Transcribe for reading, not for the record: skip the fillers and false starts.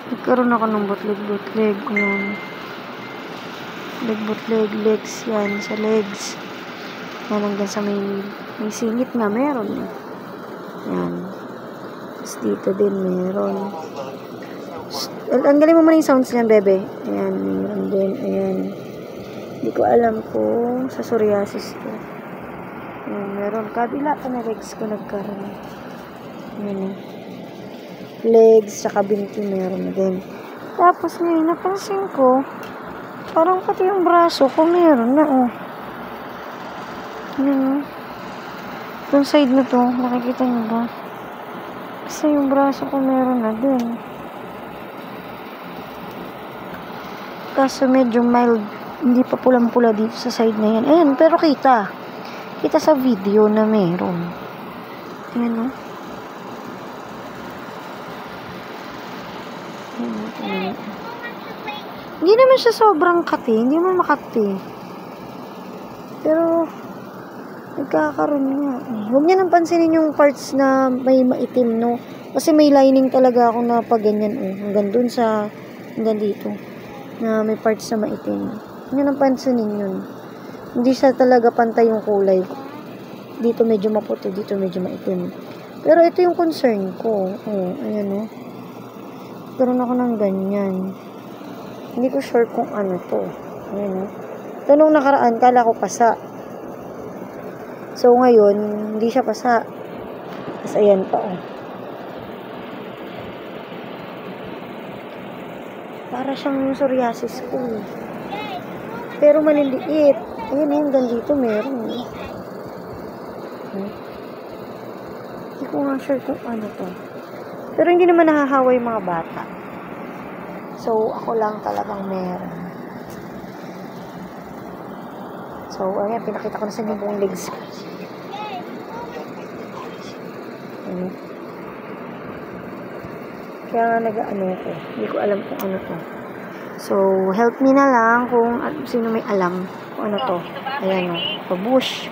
Nagkaroon ako ng butlig-butlig. Butlig-butlig, legs. Yan, sa legs. Yan, hanggang sa may singit na meron. Yan. Tapos dito din meron. Ang galing mo muna yung sounds niyan, bebe. Ayan, meron din. Ayan. Hindi ko alam kung sa psoriasis ko. Ayan, meron. Kabila pa na legs ko nagkaroon. Ayan. Legs, saka binti meron din. Tapos ngayon, napansin ko, parang pati yung braso ko meron na, oh. Ayan, oh. Itong side na to, nakikita nyo ba? Kasi yung braso ko meron na din. Kaso medyo mild, hindi pa pulang-pula dito sa side na yan. Ayan, pero kita sa video na meron. Ayan, oh. Ayan. Hindi naman siya sobrang kati, hindi naman makati. Pero nagkakaroon nga. Huwag niya nang pansinin yung parts na may maitim, no? Kasi may lining talaga ako na pag ganyan, oh. Hanggang dito. Na may parts na maitim. Huwag niya nang pansinin yun. Hindi siya talaga pantay yung kulay. Dito medyo maputi, dito medyo maitim. Pero ito yung concern ko. Oh, ayan, oh. Karoon ako ng ganyan. Hindi ko sure kung ano to. Ayan, oh. Ito nung nakaraan, kala ko pasa. So, ngayon, hindi siya pasa. Tapos, ayan pa, oh. Para siyang psoriasis ko. Pero maliliit. Ayan, hanggang dito meron. Hindi ko nga sure kung ano to. Pero hindi naman nahahawa yung mga bata. So, ako lang talagang meron. So, ayan, pinakita ko na sa inyo buong legs. Ayan. Kaya nga nag-ano ko. Hindi ko alam kung ano to. So, help me na lang kung sino may alam kung ano to. Ayan, o. Pabush.